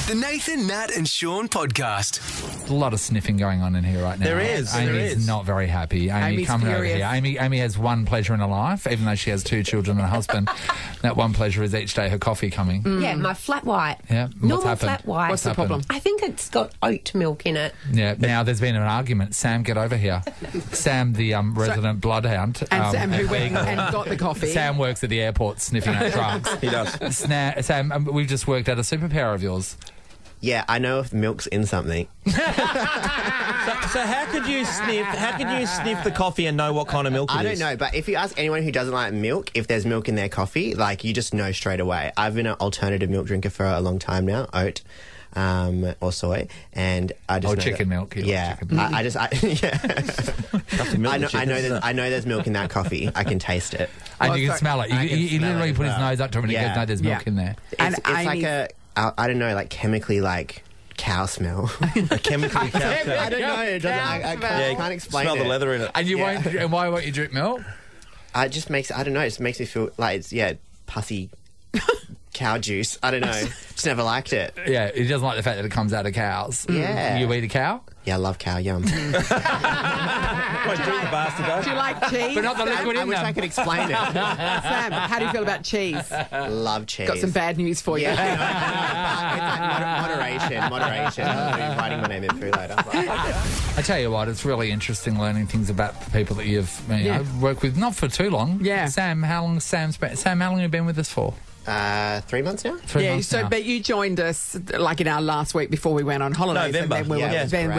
The Nathan, Nat and Shaun podcast. A lot of sniffing going on in here right now. There is. Amy's not very happy. Amy's come over furious. here. Amy has one pleasure in her life, even though she has 2 children and a husband. That one pleasure is each day her coffee coming. Yeah, my flat white. Yeah. What's Normal happened? flat white. What's the problem? I think it's got oat milk in it. Yeah. Now there's been an argument. Sam, get over here. Sam, the resident bloodhound. And Sam, who went and got the coffee. Sam works at the airport sniffing out drugs. He does. Sam, we've just worked out a superpower of yours. Yeah, I know if milk's in something. So how could you sniff the coffee and know what kind of milk it is? I don't know, but if you ask anyone who doesn't like milk, if there's milk in their coffee, like, you just know straight away. I've been an alternative milk drinker for a long time now, oat. Or soy, and I just know chicken that, milk. Yeah, Chicken milk. I know there's milk in that coffee. I can taste it. And you can smell it. He literally put his nose up to him and he Yeah. goes, no, there's milk in there. And It's like Amy's- I don't know, like chemically like cow smell. A chemically cow I smell. don't know. It doesn't, I can't explain Smell it. the leather in it. And you won't. And why won't you drink milk? It just makes, I don't know, it just makes me feel like it's, pussy cow juice. I don't know. Just never liked it. Yeah, he doesn't like the fact that it comes out of cows. Yeah. You eat a cow? Yeah, I love cow, yum. Won't drink the bastard, though. Do you like cheese? But not the liquid I in wish them. I could explain it. Sam, how do you feel about cheese? Love cheese. Got some bad news for you. Moderation. I'll be writing my name in through later. I tell you what, it's really interesting learning things about the people that you've worked with, not for too long. Yeah. Sam, how long have you been with us for? 3 months now? 3 months now. But you joined us like in our last week before we went on holidays, November. and then we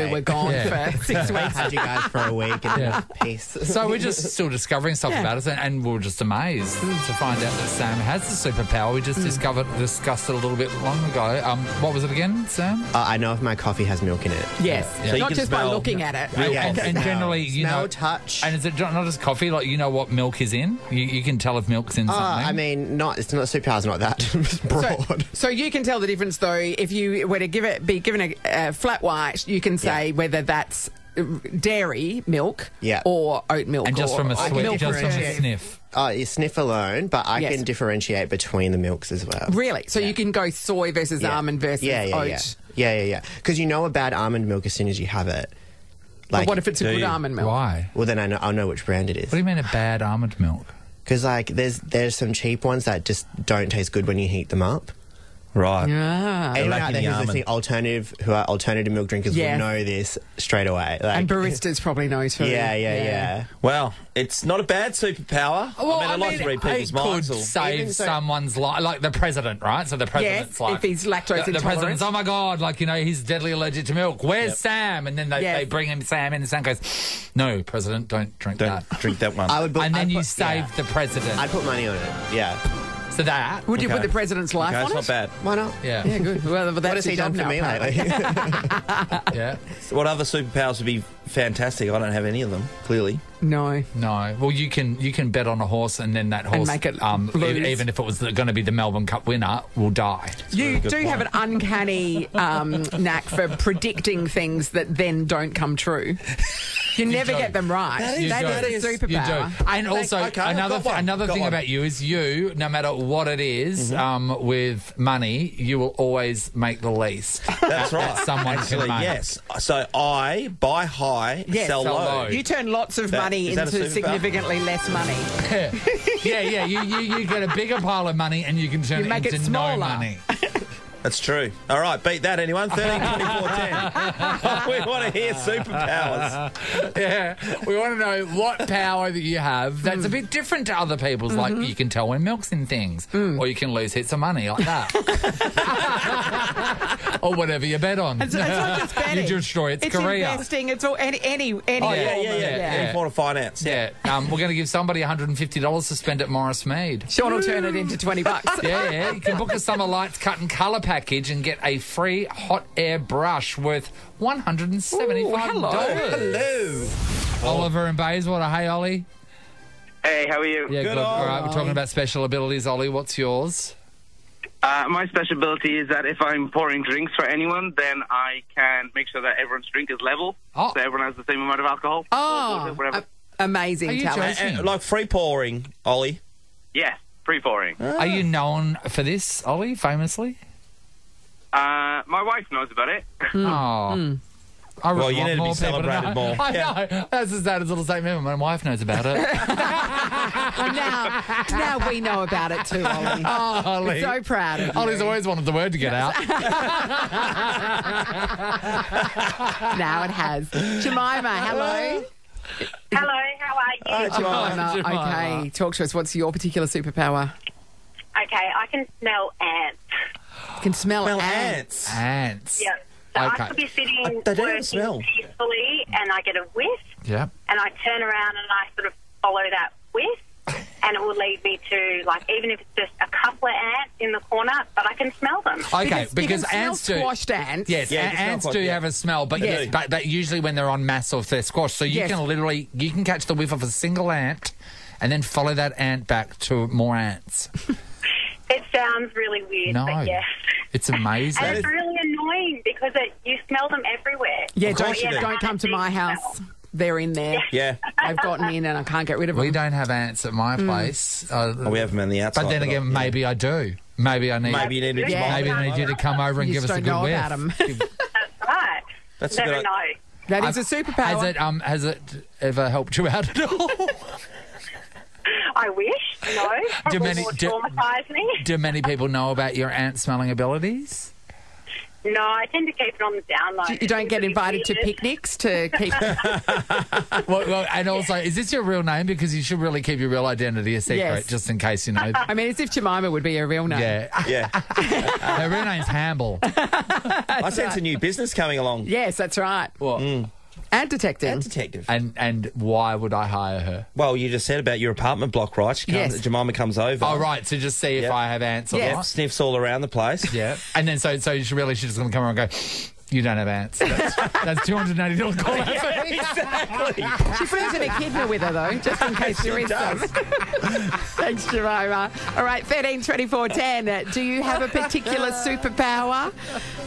Yeah, were gone Yeah. for 6 weeks. Had you guys for a week and Yeah. peace. So we're just still discovering stuff Yeah. about us, and we're just amazed to find out that Sam has the superpower. We just discussed it a little bit long ago. What was it again, Sam? I know if my coffee has milk in it. Yes, Yeah. So you not can just by smell looking at it. And, Yeah. and generally, you Smell, know, touch. and is it not just coffee? Like, you know what milk is in? You can tell if milk's in something. I mean, it's not, superpower's not that broad. So you can tell the difference, though, if you were to be given a flat white, you can say whether that's dairy milk or oat milk. And just or from a milk just from a differentiate. sniff. You sniff alone, but I Yes. can differentiate between the milks as well. Really? So you can go soy versus almond versus oat. Yeah. Because you know a bad almond milk as soon as you have it. But what if it's a good you? almond milk? Why? Well, then I'll know which brand it is. What do you mean a bad almond milk? Because there's some cheap ones that just don't taste good when you heat them up. Right. Ah. Anyone lacking out there the who's listening, who are alternative milk drinkers Yeah. will know this straight away. Like, And baristas probably know too. Yeah. Well, it's not a bad superpower. Well, I like to read people's it minds. could or- save Even so- someone's life, like the president, right? So the president's Yes, like, if he's lactose the intolerant. president's, oh my god, like, you know, he's deadly allergic to milk. Where's Sam? And then they bring him Sam in, and Sam goes, no, president, don't drink that. Don't drink that one. And then you save the president. I'd put money on it. Yeah. So that. Would you put the president's life Okay, on it's it? not bad. Why not? Yeah. Yeah, good. Well, that's What has he your done job for me now, lately? Yeah. What other superpowers would be fantastic? I don't have any of them, clearly. No. No. Well, you can bet on a horse, and then that horse, make it lose. even if it was going to be the Melbourne Cup winner, will die. You good do have an point. uncanny knack for predicting things that then don't come true. You never do. get them right. That That is- is a You superpower. do. And also, okay, I've got one. another Got thing one. about you is no matter what it is, with money, you will always make the least. That's right. That someone Actually, can make. yes. So I buy high, Yes. sell Sell low. low. You turn lots of money is that a into superpower? significantly less money. Yeah. You get a bigger pile of money, and you can turn You make it it into no smaller. money. That's true. All right, beat that, anyone? 13, 24, 10. We want to hear superpowers. Yeah, we want to know what power that you have that's a bit different to other people's. Like, you can tell when milk's in things, or you can lose heaps of money like that, or whatever you bet on. It's not just betting. You destroy its It's career. investing. It's all any Oh, form of- Any form of finance. Yeah, we're going to give somebody $150 to spend at Morris Mead. Sean will turn it into $20. Yeah. You can book a summer lights cut and colour package and get a free hot air brush worth $175. Ooh, hello. Oliver and Bayswater. Hey, Ollie. Hey, how are you? Yeah, good. All right, we're talking about special abilities. Ollie, what's yours? My special ability is that if I'm pouring drinks for anyone, then I can make sure that everyone's drink is level, Oh. so everyone has the same amount of alcohol. Oh, or whatever. amazing Are you talent. joking? Like free pouring, Ollie. Yeah, free pouring. Are you known for this, Ollie, famously? My wife knows about it. Oh. I Well, really you want need to be more people celebrated know. more. I Yeah. know. That's the saddest little statement. My wife knows about it. Now we know about it too, Ollie. Oh, Ollie. So proud of you. Ollie's always wanted the word to get out. Now it has. Jemima, hello. Hello, how are you? Jemima, Jemima. okay. Talk to us. What's your particular superpower? Okay, I can smell ants. You can smell Well, ants. Ants. Yeah. So Okay. I could be sitting They don't working smell. peacefully and I get a whiff Yep. and I turn around and I sort of follow that whiff and it will lead me to, like, even if it's just a couple of ants in the corner, but I can smell them. Okay, because you can ants smell do. squashed ants. Yes, Yeah, you can smell ants quite- do yeah. have a smell, but, They do. but usually when they're on mass or if they're squashed, so you Yes. can literally catch the whiff of a single ant, and then follow that ant back to more ants. It sounds really weird, No, but yes. it's amazing. And it's really annoying because you smell them everywhere. Yeah, Of course you do. don't come to my house. They're in there. Yeah. They've gotten in and I can't get rid of them. We don't have ants at my place. We have them on the outside. But then again, yeah. maybe I do. Maybe I need. Maybe you need to Yeah. Maybe I need you to come over and You give just us a don't good know whiff. about them. That's right. That's a Never good know. That is a superpower. Has it ever helped you out at all? I wish. No. Do Probably more traumatise me. Do many people know about your ant smelling abilities? No, I tend to keep it on the down low. You don't get It's invited to weird. picnics to keep... Well, and also, is this your real name? Because you should really keep your real identity a secret, Yes. just in case you know. I mean, as if Jemima would be her real name. Yeah, Yeah. her real name's Hamble. I sense a new business coming along. Yes, that's right. What? Ant detecting. Ant detective. And why would I hire her? Well, you just said about your apartment block, right? Yes. Jemima comes over. Oh, right, to just see if Yep. I have ants or Yes. not. Sniffs all around the place. Yeah, and then so she's just going to come around and go, you don't have ants. That's $280 call out fee. Exactly. She brings an echidna with her, though, just in case there is some. Thanks, Jemima. All right, 13 24 10. Do you have a particular superpower?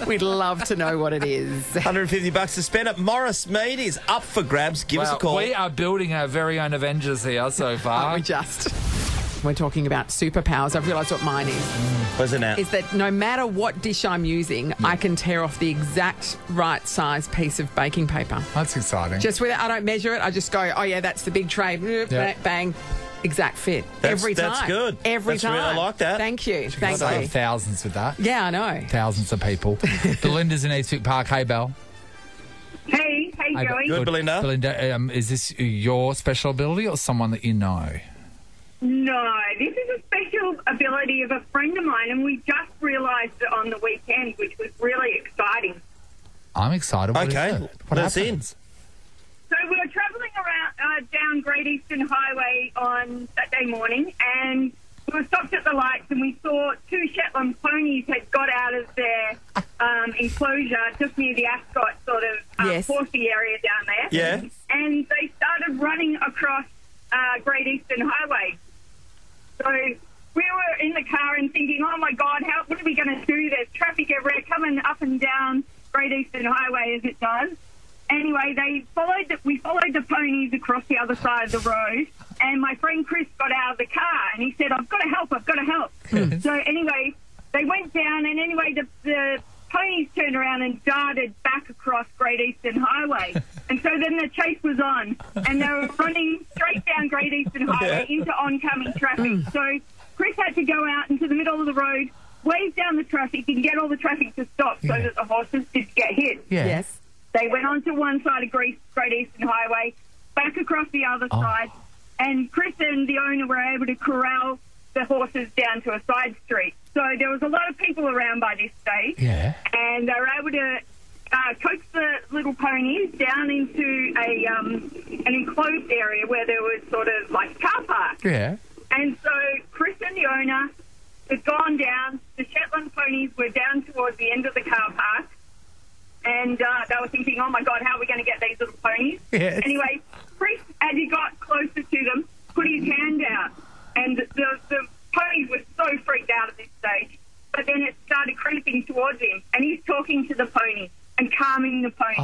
We'd love to know what it is. $150 to spend at Morris Mead is up for grabs. Give us a call. We are building our very own Avengers here so far. We just... We're talking about superpowers. I've realised what mine is. Where's it now? Is that no matter what dish I'm using, I can tear off the exact right size piece of baking paper. That's exciting. Just with it, I don't measure it. I just go, oh yeah, that's the big tray. Bang, exact fit. Every time. That's good. Every That's time. I like that. Thank you. Thank Save you. thousands with that. Yeah, I know. Thousands of people. Belinda's in Eastwick Park. Hey, Belle. Hey, how you going? Good, Belinda. Belinda, is this your special ability or someone that you know? No, this is a special ability of a friend of mine, and we just realised it on the weekend, which was really exciting. I'm excited. What is Okay, it? What let us in. happens? So we were travelling around down Great Eastern Highway on Saturday morning, and we were stopped at the lights, and we saw two Shetland ponies had got out of their enclosure just near the Ascot sort of Yes. horsey area down there. Yeah. And they started running across Great Eastern Highway. So we were in the car and thinking, oh, my God, what are we going to do? There's traffic everywhere coming up and down Great Eastern Highway as it does. Anyway, we followed the ponies across the other side of the road, and my friend Chris got out of the car, and he said, I've got to help. So anyway, they went down, and anyway, the ponies turned around and darted back across Great Eastern Highway. And so then the chase was on, and they were running straight down Great Eastern Highway into oncoming traffic. So Chris had to go out into the middle of the road, wave down the traffic, and get all the traffic to stop so that the horses didn't get hit. Yeah. Yes. They went onto one side of Great Eastern Highway, back across the other side, and Chris and the owner were able to corral the horses down to a side street. So there was a lot of people around by this stage, Yeah. and they were able to coax the little ponies down into an enclosed area where there was sort of like a car park. Yeah. And so Chris and the owner had gone down. The Shetland ponies were down towards the end of the car park. And they were thinking, oh, my God, how are we going to get these little ponies? Yes. Anyway, Chris, as he got closer to them, put his hand out. And the ponies were so freaked out at this stage. But then it started creeping towards him. And he's talking to the pony and calming the pony.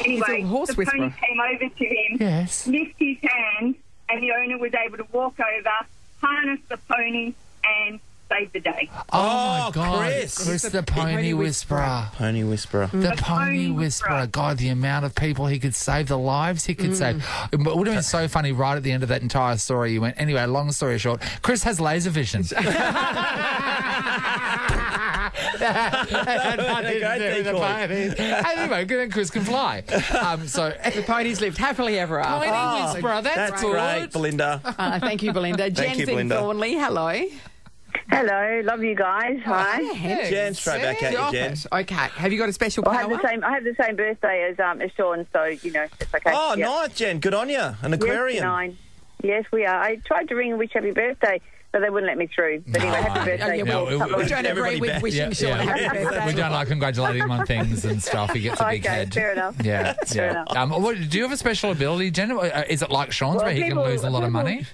Anyway, He's a horse the whisperer. pony came over to him, Yes. lift his hand, and the owner was able to walk over, harness the pony, and saved the day. Oh, my God. Chris the Pony Whisperer. Pony Whisperer. The Pony Whisperer. God, the amount of people he could save, the lives he could save. It would have been so funny right at the end of that entire story. You went, anyway, long story short, Chris has laser vision. Anyway, then Chris can fly. So the ponies lived happily ever after. Pony Whisperer, that's good. Great, Belinda. Thank you, Belinda. Jen's in Belinda. Thornley. Hello. Hello, love you guys. Hi. Jen, straight back at you, Jen. Okay. Have you got a special Well, power? I have the same birthday as Sean, so it's okay. Oh, Yep. nice, Jen. Good on you. An aquarium. Yes, 9. Yes, we are. I tried to ring and wish happy birthday, but they wouldn't let me through. But anyway, happy birthday. We don't agree with wishing Sean a happy birthday. We don't like congratulating him on things and stuff. He gets a big head. Fair enough. Yeah. Fair enough. Do you have a special ability, Jen? Is it like Sean's where he can lose a lot of money?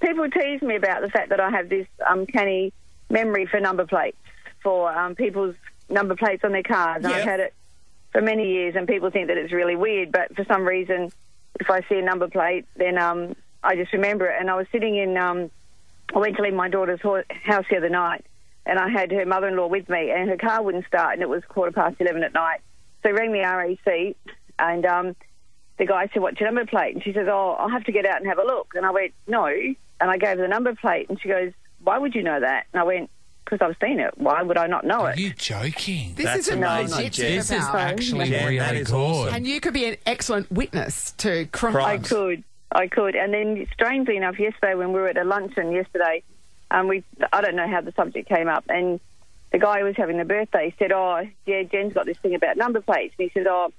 People tease me about the fact that I have this uncanny memory for number plates, for people's number plates on their cars. And I've had it for many years, and people think that it's really weird, but for some reason, if I see a number plate, then I just remember it. And I was sitting in, I went to leave my daughter's house the other night, and I had her mother-in-law with me, and her car wouldn't start, and it was 11:15 at night. So I rang the RAC, and the guy said, "What's your number plate?" And she says, "Oh, I'll have to get out and have a look." And I went, "No." And I gave her the number plate, and she goes, "Why would you know that?" And I went, "Because I've seen it. Why would I not know it?" Are you joking? This is amazing, legit Jen. This is superpower. actually Jen, really that is good. awesome. And you could be an excellent witness to crime. I could. And then, strangely enough, yesterday when we were at a luncheon yesterday, I don't know how the subject came up, and the guy who was having the birthday said, "Oh, yeah, Jen's got this thing about number plates." And he said, "Oh,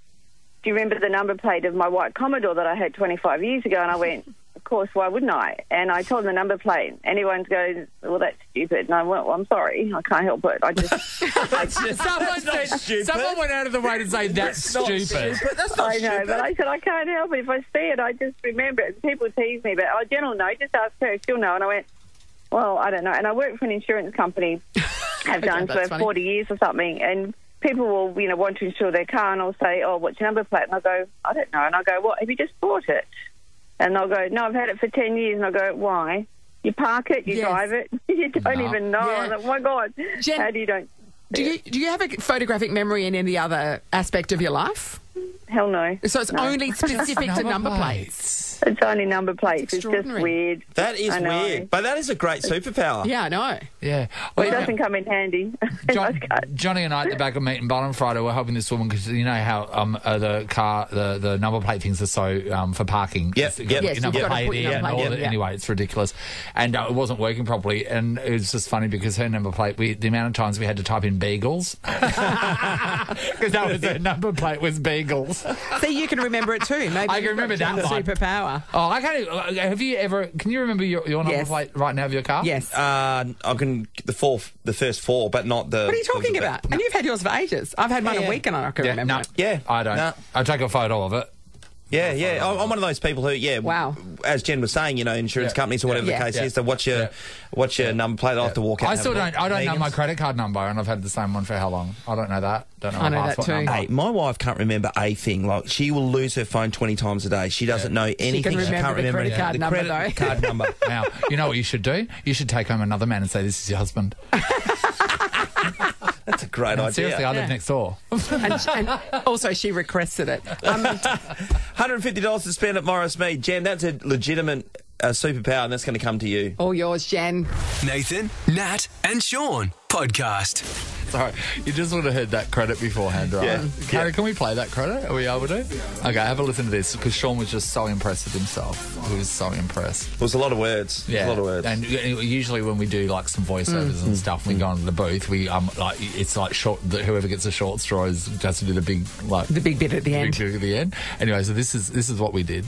do you remember the number plate of my white Commodore that I had 25 years ago?" And I went, "Of course, why wouldn't I?" And I told him the number plate. And everyone goes, "Well, that's stupid." And I went, "Well, I'm sorry. I can't help it. I just..." Someone went out of the way to say that's stupid. That's not I know, stupid. but I said, I can't help it. If I see it, I just remember it. And people tease me, but Jen will know. Just ask her. She'll know. And I went, well, I don't know. And I work for an insurance company, have done for 40 years or something. And people will, want to insure their car, and I'll say, "Oh, what's your number plate?" And I'll go, "I don't know." And I'll go, "What, have you just bought it?" And they'll go, "No, I've had it for 10 years. And I'll go, "Why? You park it, you drive it, you don't even know." I'm like, "Oh my God, Jen, how do you don't?" Do you have a photographic memory in any other aspect of your life? Hell no. So it's only specific to number plates. It's only number plates. It's just extraordinary. weird. That is I know. weird. But that is a great superpower. Yeah, I know. Yeah. Well, it doesn't come in handy. Johnny and I at the back of Meat and Bottom Friday were helping this woman because you know how the number plate things are so for parking. Yep. Yes, number you've got to plate put your in number and plate all in, that. Anyway, it's ridiculous, and it wasn't working properly. And it was just funny because her number plate, the amount of times we had to type in Beagles because that was her number plate was Beagles. See, you can remember it too. Maybe I can remember that one. Superpower. Oh, I can't. Have you ever? Can you remember your number Yes. plate right now of your car? Yes. I can the first four, but not the. What are you talking about? And you've had yours for ages. I've had mine a week and I can remember No, it. Yeah, I don't. No. I take a photo of it. Yeah. I'm one of those people who, Wow. as Jen was saying, insurance companies or whatever the case is, so what's your number plate? I'll have to walk out. I and still have a don't. look. I don't know my Megan's. credit card number, and I've had the same one for how long? I don't know that. Don't know. I my know that passport too. number. Hey, my wife can't remember a thing. Like, she will lose her phone 20 times a day. She doesn't know anything. remember can't the remember credit card the number, credit though. card number. Now, you know what you should do? You should take home another man and say, "This is your husband." That's a great idea. Seriously, I live next door. And also, she requested it. $150 to spend at Morris Mead. Jen, that's a legitimate superpower, and that's going to come to you. All yours, Jen. Nathan, Nat, and Sean podcast. Sorry, you just would have heard that credit beforehand, right? Yeah. Carrie, can we play that credit? Are we able to? Okay, have a listen to this because Sean was just so impressed with himself. He was so impressed. It was a lot of words. Yeah, A lot of words. And usually when we do like some voiceovers and stuff, we go into the booth. We it's like short. Whoever gets the short straw has to do the big bit at the end. Big bit at the end. Anyway, so this is what we did.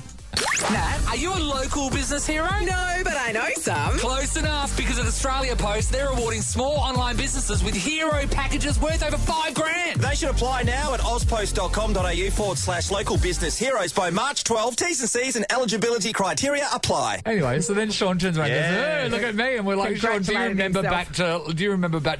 Nat, are you a local business hero? No, but I know some. Close enough, because at Australia Post, they're awarding small online businesses with hero packages worth over $5,000. They should apply now at ozpost.com.au/local business heroes by March 12. T's and C's and eligibility criteria apply. Anyway, so then Sean turns around and goes, "Hey, look at me," and we're like, "Sean, do you remember back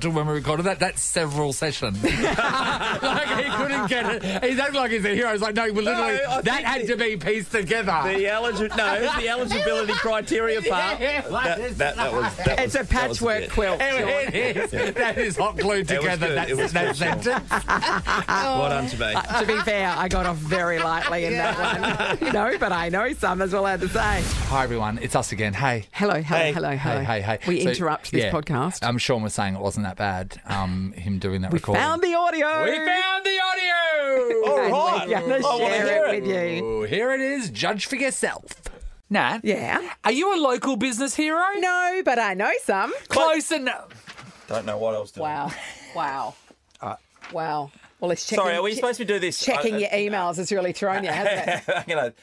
to when we recorded that? That's several sessions." Like he couldn't get it. He's acting like he's a hero. He's like, "No, literally, No, that had to be pieced together." The the eligibility criteria part. It's a patchwork quilt. It is. That is hot glued together. That sentence. Well done to me. To be fair, I got off very lightly in that one. No, but I know some, that's all I had to say. Hi, everyone. It's us again. Hey. Hello. Hey. We interrupt this podcast. Sean was saying it wasn't that bad, him doing that recording. Found the audio. We found the audio! All right. We're going to share it with you. Here it is. Judge for yourself. Nat? Yeah? Are you a local business hero? No, but I know some. Close enough. Don't know what I was doing. Wow. Wow. Well, it's checking. Sorry, are we supposed to do this? Checking your emails has really thrown you, hasn't it?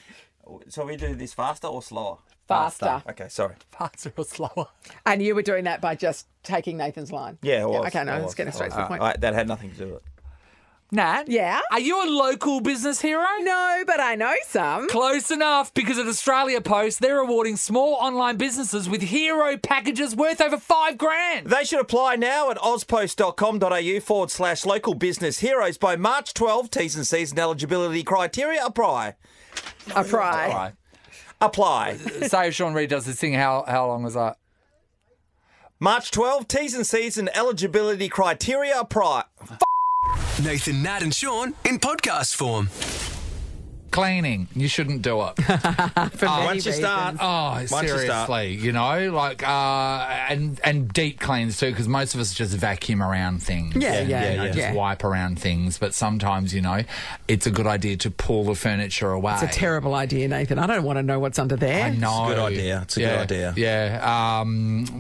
So we do this faster or slower? Faster. Okay, sorry. Faster or slower? And you were doing that by just taking Nathan's line? Yeah, it was. Okay, no, let's get straight to the point. That had nothing to do with it. Nat? Yeah? Are you a local business hero? No, but I know some. Close enough, because at Australia Post, they're awarding small online businesses with hero packages worth over $5,000. They should apply now at ozpost.com.au/local business heroes by March 12. T's and C's and eligibility criteria apply. Apply. Say Sean Reid does this thing, how long was that? March 12, T's and C's and eligibility criteria apply. Nathan, Nat and Sean in podcast form. Cleaning. You shouldn't do it. Once you start. Oh, seriously. You know, like, and deep cleans too, because most of us just vacuum around things. Just wipe around things. But sometimes, you know, it's a good idea to pull the furniture away. It's a terrible idea, Nathan. I don't want to know what's under there. I know. It's a good idea. It's a good idea. Yeah.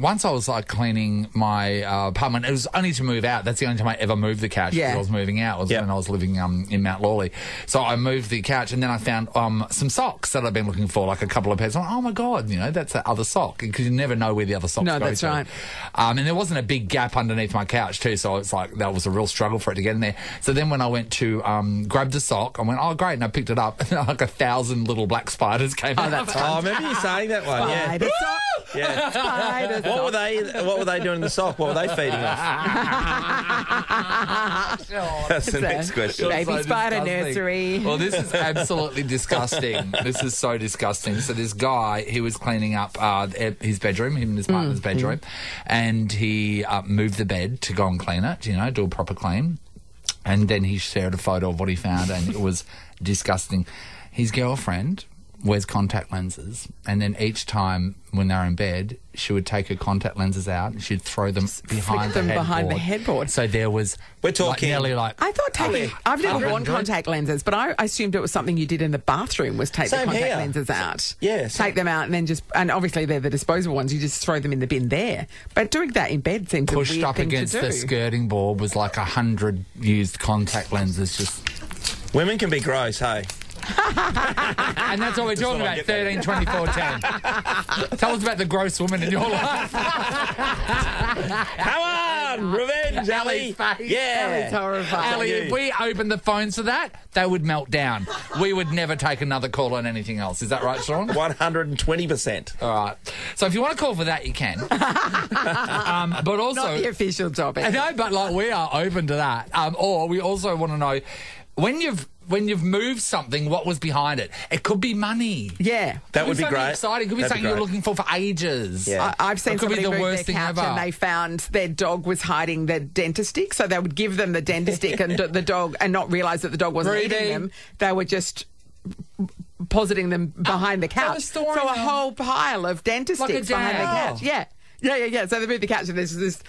Once I was like cleaning my apartment. It was only to move out. That's the only time I ever moved the couch because I was moving out. Was when I was living in Mount Lawley. So I moved the couch and then I found some socks that I've been looking for, like a couple of pairs. I'm like, oh my God, you know, that's that other sock, because you never know where the other socks go. No, that's right. And there wasn't a big gap underneath my couch too, so it's like that was a real struggle for it to get in there. So then when I went to grab the sock, I went, oh great, and I picked it up, and like 1,000 little black spiders came out. That's I remember you saying that one. Spider sock. Yeah. Spider What were they doing in the sock? What were they feeding off? That's the next question. Baby spider nursery. Well, this is absolutely disgusting. This is so disgusting. So this guy, he was cleaning up his bedroom, him and his partner's bedroom, and he moved the bed to go and clean it, you know, do a proper clean. And then he shared a photo of what he found, and it was disgusting. His girlfriend wears contact lenses, and then each time when they're in bed, she would take her contact lenses out and she'd throw them behind the headboard. So there was nearly like I thought I've never worn contact lenses, but I assumed it was something you did in the bathroom, was take the contact lenses out. Take them out and then and obviously they're the disposable ones, you just throw them in the bin there. But doing that in bed seems pushed a weird up thing against to do. the skirting board was like 100 used contact lenses. Just women can be gross, hey. And that's what we're talking about. 13, 24, 10. Tell us about the gross woman in your life. Come on, revenge, Ali. Yeah, Ali's horrified. Ali, if we opened the phones for that, they would melt down. We would never take another call on anything else. Is that right, Sean? 120%. All right. So if you want to call for that, you can. But also not the official topic. No, but like we are open to that. Or we also want to know when you've moved something, what was behind it? It could be money. Yeah. That would be great. Exciting. It could be something you're looking for ages. Yeah. I've seen somebody the move worst their thing couch ever. and they found their dog was hiding their dentistick, so they would give them the dentistick and the dog and not realise that the dog wasn't eating them. They were just positing them behind the couch. So a whole pile of dentisticks behind the couch. Yeah. So they moved the couch and there's this,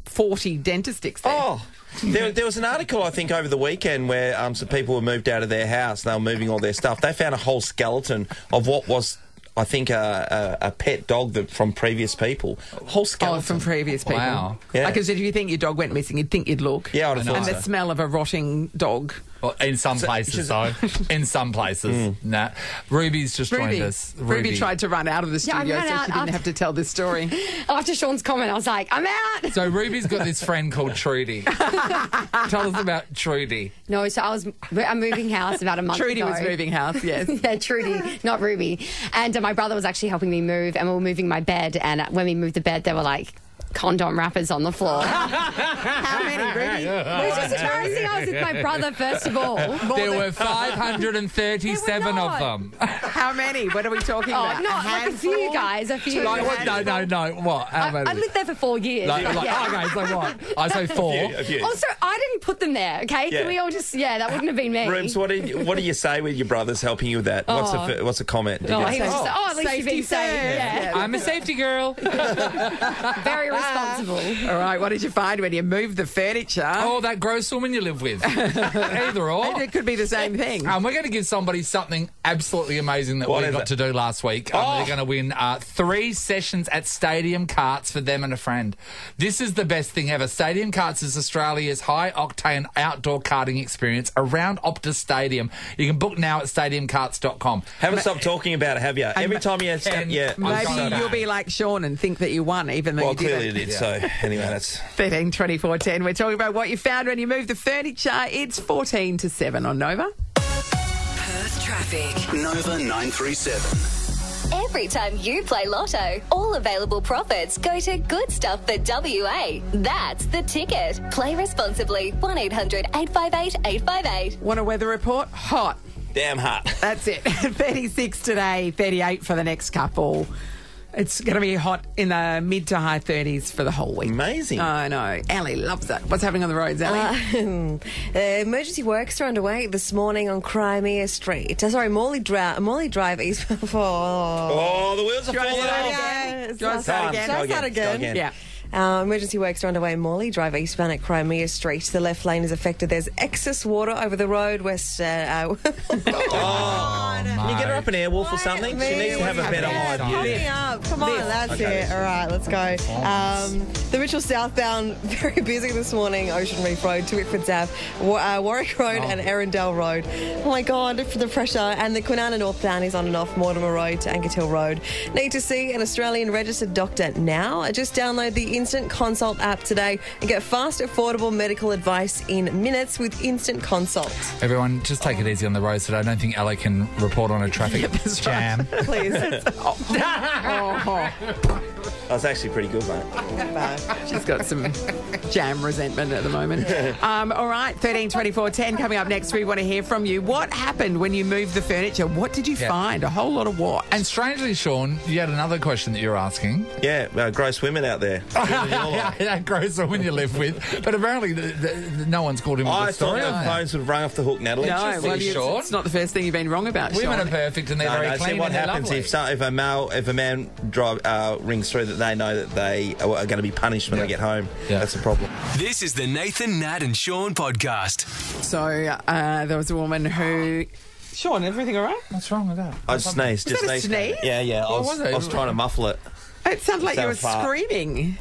40 dentisticks there. Oh. There was an article, I think, over the weekend where some people were moved out of their house. They were moving all their stuff. They found a whole skeleton of what was, I think, a pet dog from previous people. A whole skeleton. Oh, from previous people. Wow. Yeah. Because if you think your dog went missing, you'd think you'd look. Yeah, I'd have thought And so. the smell of a rotting dog. Well, in some places, though. In some places. Nah. Ruby's just joined us. Ruby tried to run out of the studio so she didn't have to tell this story. After Sean's comment, I was like, I'm out. So Ruby's got this friend called Trudy. Tell us about Trudy. No, so I'm moving house about a month ago. Trudy was moving house, yes. Yeah, Trudy, not Ruby. And my brother was actually helping me move, and we were moving my bed. And when we moved the bed, there were condom wrappers on the floor. How many, Ruby? It was just embarrassing. I was with my brother, first of all. There were 537 of them. How many? What are we talking about? Not like a few guys, a few. Like, what? No. What? How many? I lived there for 4 years. Okay, so what? I say 4. A few. Also, I didn't put them there, okay? Yeah. Can we all just, that wouldn't have been me. Rooms, what do you say with your brothers helping you with that? What's the comment? He was just, at least you've been safe. Yeah. I'm a safety girl. Very responsible. All right, what did you find when you moved the furniture? Oh, that gross woman you live with. Either or. It could be the same thing. We're going to give somebody something absolutely amazing that we got to do last week. They're going to win 3 sessions at Stadium Carts for them and a friend. This is the best thing ever. Stadium Carts is Australia's high-octane outdoor karting experience around Optus Stadium. You can book now at stadiumcarts.com. Haven't stopped talking about it, have you? Every time you... Maybe you'll be like Sean and think that you won, even though you didn't. Clearly did, so anyway, that's... 13 24 10. We're talking about what you found when you moved the furniture. It's 14 to 7 on Nova. Perth traffic. Nova 937. Every time you play Lotto, all available profits go to Good Stuff for WA. That's the ticket. Play responsibly. 1800 858 858. Want a weather report? Hot. Damn hot. That's it. 36 today, 38 for the next couple. It's going to be hot in the mid to high 30s for the whole week. Amazing. I know. Ali loves it. What's happening on the roads, Ali? Emergency works are underway this morning on Crimea Street. Morley Drive East. Oh, the wheels are falling off. Do you want to start again? Go again. Yeah. Emergency works are underway in Morley Drive eastbound at Crimea Street. The left lane is affected. There's excess water over the road west. Can you get her up an airwolf or something? She needs to have a better idea. Come on, that's it. All right, let's go. The Mitchell southbound, very busy this morning. Ocean Reef Road to Whitford's Ave, Warwick Road and Erindale Road. Oh my God, for the pressure. And the Kwinana northbound is on and off Mortimer Road to Ankertill Road. Need to see an Australian registered doctor now? Just download the Instant Consult app today and get fast, affordable medical advice in minutes with Instant Consult. Everyone, just take it easy on the road today. I don't think Ali can report on a traffic jam. Please. That's actually pretty good, mate. She's got some jam resentment at the moment. All right, 13 24 10 coming up next. We want to hear from you. What happened when you moved the furniture? What did you find? A whole lot of what? And strangely, Sean, you had another question that you're asking. Yeah, gross women out there. That gross woman you live with. But apparently no one's called him with the story. I thought the phones would have rung off the hook, Natalie. No, it's not the first thing you've been wrong about, Women Sean. are perfect and they're very clean. See what and they're happens lovely. if a man rings through that they know that they are going to be punished when they get home. Yeah. That's the problem. This is the Nathan, Nat and Sean podcast. So there was a woman who... Sean, everything all right? What's wrong with that? I sneezed. Was that a sneeze? Yeah. I was trying to muffle it. It sounded like you were Sounds fart. screaming.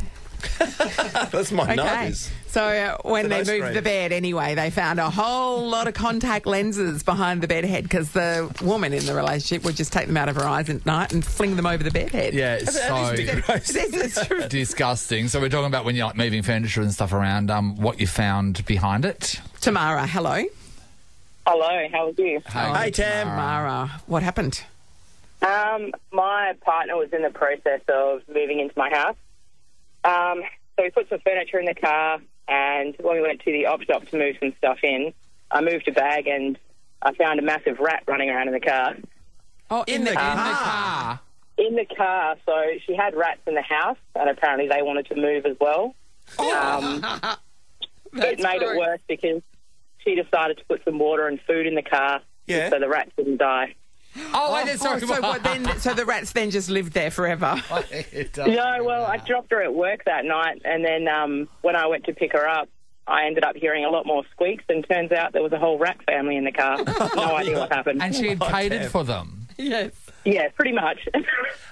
That's my Okay. nose. So when they It's a nose moved scream. the bed anyway, they found a whole lot of contact lenses behind the bed head because the woman in the relationship would just take them out of her eyes at night and fling them over the bed head. Yeah, it's so disgusting. So we're talking about when you're like moving furniture and stuff around, what you found behind it. Tamara, hello. Hello, how are you? Hey, Tam. Tamara, what happened? My partner was in the process of moving into my house. So we put some furniture in the car, and when we went to the op shop to move some stuff in, I moved a bag and I found a massive rat running around in the car. Oh, in the car? In the car. So she had rats in the house, and apparently they wanted to move as well. It made it worse because she decided to put some water and food in the car so the rats didn't die. So the rats then just lived there forever? No, well, I dropped her at work that night, and then when I went to pick her up, I ended up hearing a lot more squeaks, and turns out there was a whole rat family in the car. No idea what happened. And she had catered for them? Yes. Yeah, pretty much.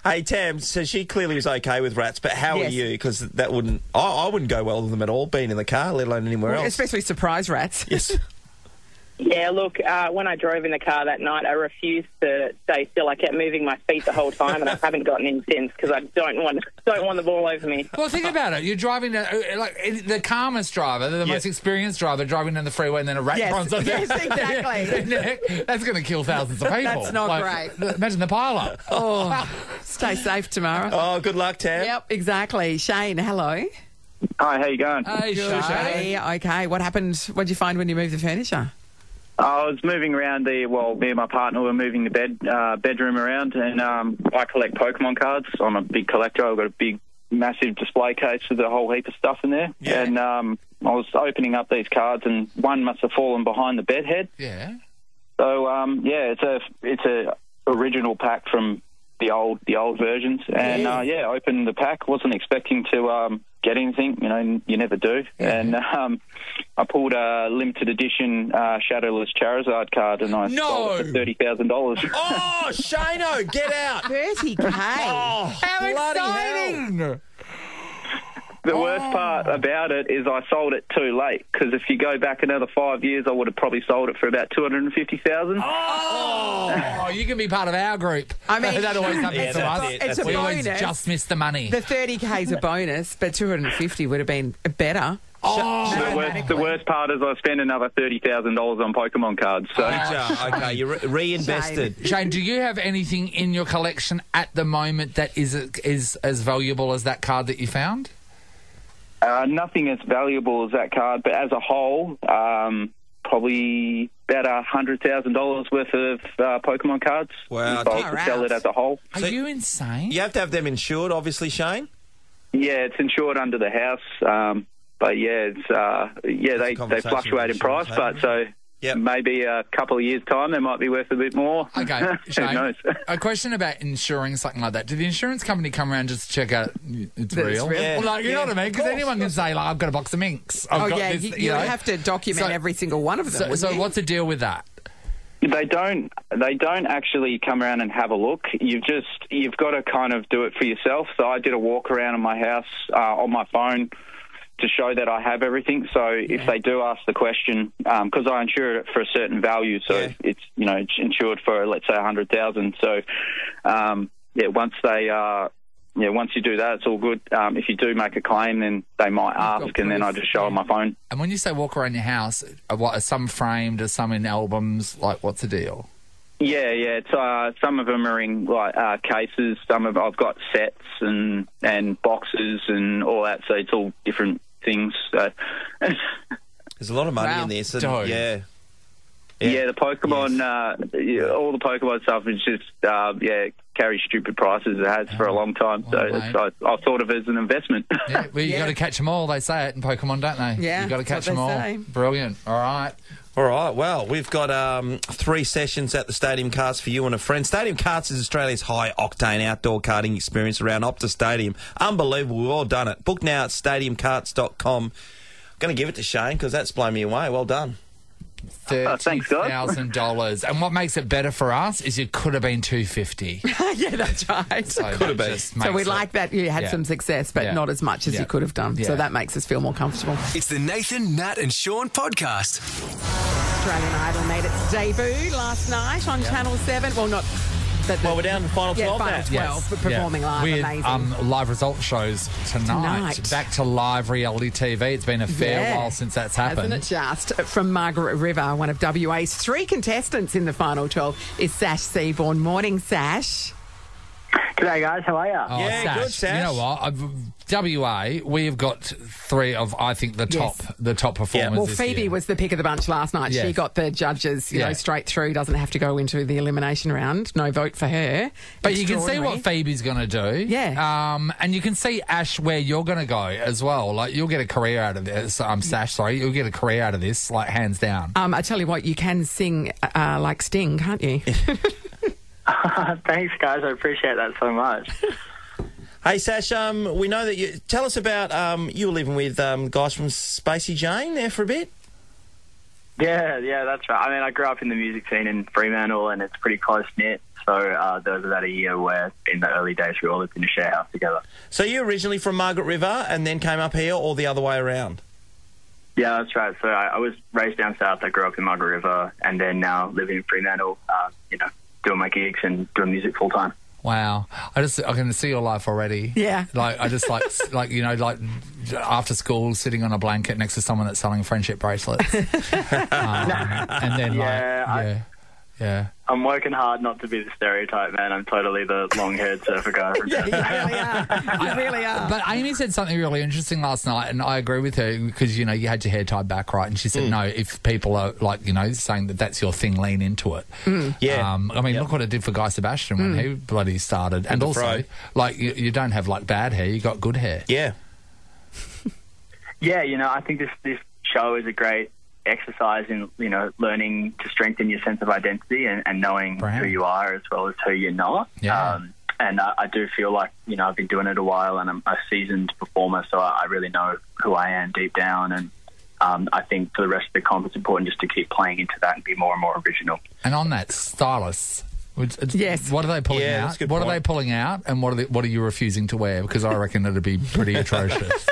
Hey, Tam, so she clearly was okay with rats, but how are you? Because that wouldn't... I wouldn't go well with them at all, being in the car, let alone anywhere else. Especially surprise rats. Yes. Yeah, look, when I drove in the car that night, I refused to stay still. I kept moving my feet the whole time, and I haven't gotten in since because I don't want the ball over me. Well, think about it. You're driving the calmest driver, the most experienced driver, driving down the freeway, and then a rat runs on Yes, exactly. That's going to kill thousands of people. That's not great. Imagine the pile-up. Oh, Stay safe tomorrow. Oh, good luck, Tam. Yep, exactly. Shane, hello. Hi, how you going? Hey, Good. Shane. Okay, what happened? What did you find when you moved the furniture? I was moving around me and my partner were moving the bedroom around, and I collect Pokemon cards. I'm a big collector. I've got a big, massive display case with a whole heap of stuff in there. Yeah. And I was opening up these cards, and one must have fallen behind the bed head. Yeah. So it's a original pack from the old versions, and opened the pack. Wasn't expecting to get anything. You know, you never do. Yeah. And I pulled a limited edition Shadowless Charizard card, and I sold it for $30,000. Oh, Shano, get out! 30K. Oh, How exciting! hell. The worst part about it is I sold it too late, because if you go back another 5 years, I would have probably sold it for about $250,000. Oh, you can be part of our group. I mean, that always happens to us. It's a we always bonus. just miss the money. The 30K is a bonus, but 250 would have been better. The worst part is I spent another $30,000 on Pokemon cards. So Okay, you reinvested. Shane, do you have anything in your collection at the moment that is as valuable as that card that you found? Nothing as valuable as that card, but as a whole, probably about $100,000 worth of Pokemon cards. Wow. If I was to sell it as a whole. Are you insane? You have to have them insured, obviously, Shane? Yeah, it's insured under the house. But yeah, they fluctuate in price. But so maybe a couple of years' time, they might be worth a bit more. Okay, Shane, who knows? a question about insuring something like that. Did the insurance company come around just to check out it's That real? it's real? Yeah. Well, you know what I mean? Because anyone can say, like, I've got a box of minks. I've got this, you have to document every single one of them. So what's the deal with that? They don't actually come around and have a look. You've got to kind of do it for yourself. So I did a walk around in my house on my phone to show that I have everything. So if they do ask the question, because I insure it for a certain value, so it's insured for, let's say, $100,000. So once you do that, it's all good. If you do make a claim, then they might ask, and then I just show on my phone. And when you say walk around your house, what are some framed, are some in albums? Like, what's the deal? Yeah. It's some of them are in cases. I've got sets and boxes and all that. So it's all different things. So there's a lot of money in there. So yeah, the Pokemon, all the Pokemon stuff is just carries stupid prices. It has for a long time. So I thought of it as an investment. Yeah, well, you got to catch them all. They say it in Pokemon, don't they? Yeah, you got to catch that's them what all. they say. Brilliant. All right. All right, well, we've got 3 sessions at the Stadium Karts for you and a friend. Stadium Karts is Australia's high-octane outdoor karting experience around Optus Stadium. Unbelievable, we've all done it. Book now at stadiumkarts.com. I'm going to give it to Shane because that's blown me away. Well done. $30,000. And what makes it better for us is it could have been $250,000. Yeah, that's right. So could have been. So we like that you had some success, but not as much as you could have done. So that makes us feel more comfortable. It's the Nathan, Nat and Shaun podcast. Australian Idol made its debut last night on Channel 7. Well, not... we're down to the final 12 now. final 12, but performing live, with amazing. live result shows tonight. Back to live reality TV. It's been a fair while since that's happened. Hasn't it just? From Margaret River, one of WA's 3 contestants in the final 12 is Sash Seabourne. Morning, Sash. G'day, guys. How are you? Oh, Yeah, Sash, good, Sash. You know what? WA, we've got 3 of, I think, the top performers. Well, this Phoebe year. was the pick of the bunch last night. Yes. She got the judges, you know, straight through. Doesn't have to go into the elimination round. No vote for her. But you can see what Phoebe's going to do. Yeah. And you can see, Ash, where you're going to go as well. Like, you'll get a career out of this. Sash, sorry. You'll get a career out of this, like, hands down. I tell you what, you can sing like Sting, can't you? Thanks, guys. I appreciate that so much. Hey, Sash, we know that you... Tell us about... you were living with guys from Spacey Jane there for a bit? Yeah, that's right. I mean, I grew up in the music scene in Fremantle, and it's pretty close-knit. So there was about a year where, in the early days, we all lived in a share house together. So you're originally from Margaret River and then came up here, or the other way around? Yeah, that's right. So I was raised down south. I grew up in Margaret River, and then now living in Fremantle, doing my gigs and doing music full-time. Wow. I can see your life already. Yeah. Like, I just like after school, sitting on a blanket next to someone that's selling friendship bracelets. And then Yeah. I'm working hard not to be the stereotype, man. I'm totally the long-haired surfer guy. Yeah, you really are. You really are. But Amy said something really interesting last night, and I agree with her because, you know, you had your hair tied back, right? And she said, no, if people are, like, you know, saying that that's your thing, lean into it. Yeah. I mean, look what it did for Guy Sebastian when he bloody started. And also, like, you don't have, like, bad hair. You got good hair. Yeah. Yeah, you know, I think this show is a great exercise in, you know, learning to strengthen your sense of identity and knowing who you are as well as who you're not. Yeah. And I do feel like, you know, I've been doing it a while and I'm a seasoned performer, so I really know who I am deep down. And I think for the rest of the comp, it's important just to keep playing into that and be more and more original. And on that, stylists. Yes. What are they pulling Yeah, out? that's a good What are point. they pulling out? And what are you refusing to wear? Because I reckon it'd be pretty atrocious.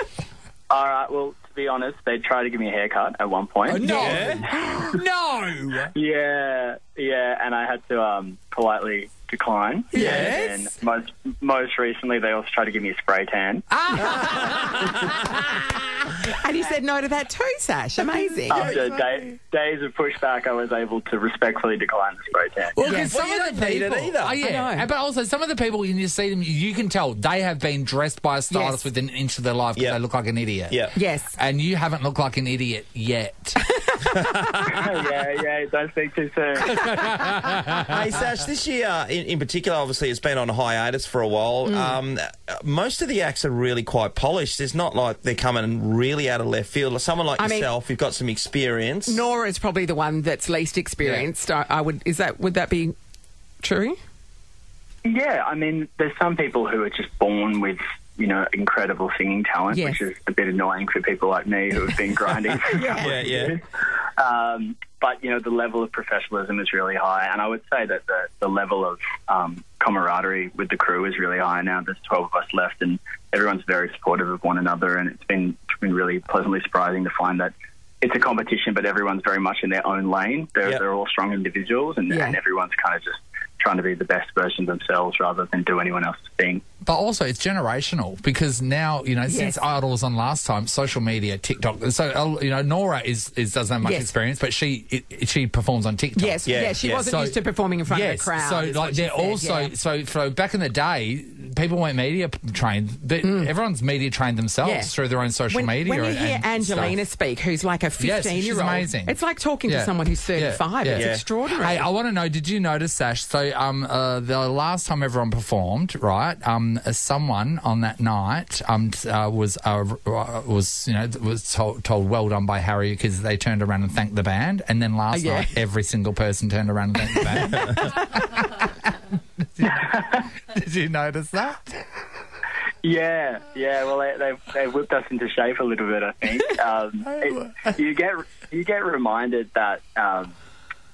All right, well, to be honest, they tried to give me a haircut at one point. Oh, no! No! Yeah, and I had to politely decline. Yes. And most recently, they also tried to give me a spray tan. And you said no to that too, Sash. Amazing. After days of pushback, I was able to respectfully decline the spray tan. Well, because some of the people, either. yeah, but also some of the people when you see them, you can tell they have been dressed by a stylist within an inch of their life because they look like an idiot. Yeah. Yes. And you haven't looked like an idiot yet. yeah, don't speak too soon. Hey, Sash, this year in particular, obviously, it's been on hiatus for a while. Most of the acts are really quite polished. It's not like they're coming really out of left field. Someone like yourself, you've got some experience. Nora is probably the one that's least experienced. Yeah. Would that be true? Yeah, I mean, there's some people who are just born with, you know, incredible singing talent, which is a bit annoying for people like me who have been grinding. But, you know, the level of professionalism is really high. And I would say that the level of camaraderie with the crew is really high now. There's 12 of us left and everyone's very supportive of one another. And it's been really pleasantly surprising to find that it's a competition, but everyone's very much in their own lane. They're all strong individuals and everyone's kind of just trying to be the best version of themselves rather than do anyone else's thing. But also, it's generational because now, you know, since Idol was on last time, social media, TikTok. So, you know, Nora doesn't have much experience, but she performs on TikTok. Yes, she wasn't used to performing in front of a crowd. So, like, they're also so back in the day, people weren't media trained. Everyone's media trained themselves through their own social media. When you hear Angelina speak, who's like a 15-year-old, she's amazing. It's like talking to someone who's 35. It's extraordinary. Hey, I want to know, did you notice, Sash? So, the last time everyone performed, right? Someone on that night was told well done by Harry because they turned around and thanked the band, and then last night every single person turned around and thanked the band. Did you notice that? Yeah. Well, they whipped us into shape a little bit, I think. You get reminded that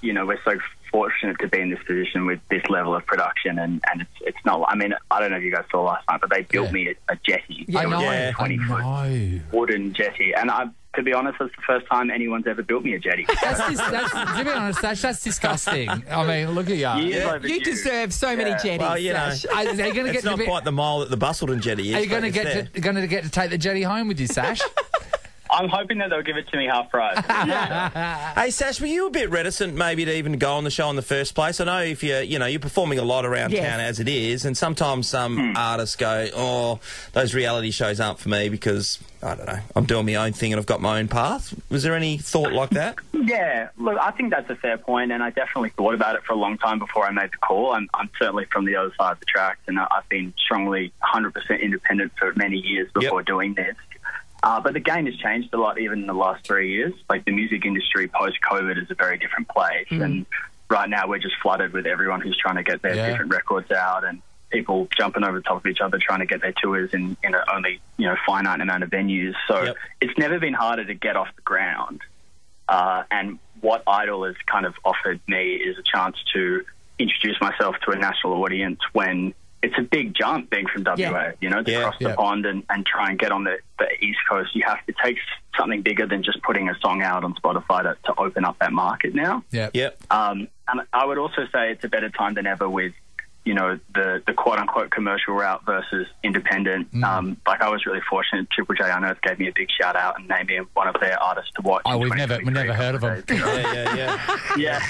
you know, we're so fortunate to be in this position with this level of production, and it's not. I mean, I don't know if you guys saw last night, but they built me a jetty. I know. A 20-foot wooden jetty, and to be honest, that's the first time anyone's ever built me a jetty. To be honest, Sash, that's disgusting. I mean, look at you. You deserve so many jetties. Well, you know, it's not quite the mile that the Busselton jetty is. Are you going to get to take the jetty home with you, Sash? I'm hoping that they'll give it to me half price. Hey, Sash, were you a bit reticent maybe to even go on the show in the first place? I know if you're performing a lot around town as it is, and sometimes some artists go, "Oh, those reality shows aren't for me because I don't know, I'm doing my own thing and I've got my own path." Was there any thought like that? Yeah, look, I think that's a fair point, and I definitely thought about it for a long time before I made the call. I'm certainly from the other side of the tracks, and I've been strongly 100% independent for many years before doing this. But the game has changed a lot even in the last 3 years. Like, the music industry post-COVID is a very different place. And right now we're just flooded with everyone who's trying to get their different records out and people jumping over the top of each other trying to get their tours in only, finite amount of venues. So it's never been harder to get off the ground. And what Idol has kind of offered me is a chance to introduce myself to a national audience when it's a big jump being from WA, to cross the pond and try and get on the East Coast. You have to take something bigger than just putting a song out on Spotify to open up that market now. And I would also say it's a better time than ever with, the quote-unquote commercial route versus independent. Like, I was really fortunate. Triple J Unearth gave me a big shout-out and named me one of their artists to watch. Oh, we've never heard of them. Yeah.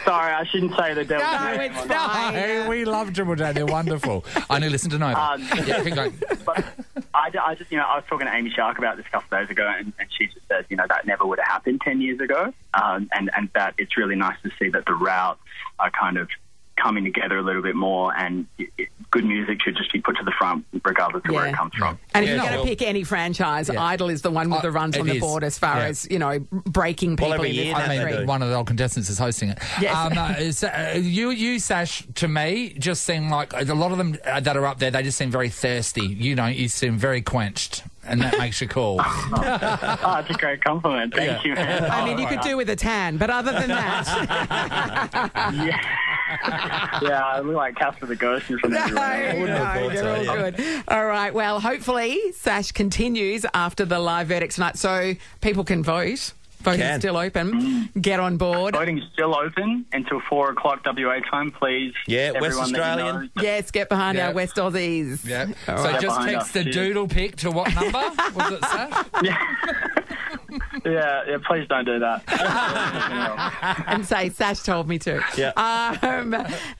Sorry, I shouldn't say the devil. No, it's fine. Hey, we love Triple J. They're wonderful. I only listen to Nova. Yeah, keep going. But I just, I was talking to Amy Shark about this a couple of days ago, and she just said, that never would have happened 10 years ago, and that it's really nice to see that the routes are kind of coming together a little bit more, and good music should just be put to the front regardless of where it comes from. And if you're going to pick any franchise, Idol is the one with the runs on the board as far as, breaking people in this country. One of the old contestants is hosting it. Yes. You, Sash, to me, just seem like a lot of them that are up there, they just seem very thirsty. You seem very quenched, and that makes you cool. That's a great compliment. Thank you, man. I mean, you could do with a tan, but other than that... Yeah, I look like Casper the Ghost from you're all good. All right, well, hopefully Sash continues after the live verdict tonight, so people can vote. Voting is still open. Get on board. Voting is still open until 4 o'clock WA time, please. Yeah, West Australian. Yes, get behind our West Aussies. Yeah. All So right. just text the doodle pic to what number? Was it, Sash? Yeah, please don't do that. And say, Sash told me to.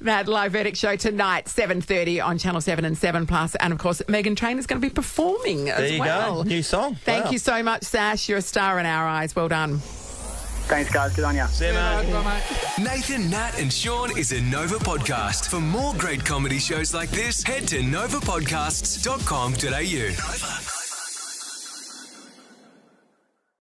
That live verdict show tonight, 7:30 on Channel 7 and 7 Plus. And, of course, Megan Trainor's going to be performing as well. There you go. New song. Thank you so much, Sash. You're a star in our eyes. Well done. Thanks, guys. Good on you. See you, mate. Nathan, Nat and Sean is a Nova podcast. For more great comedy shows like this, head to novapodcasts.com.au.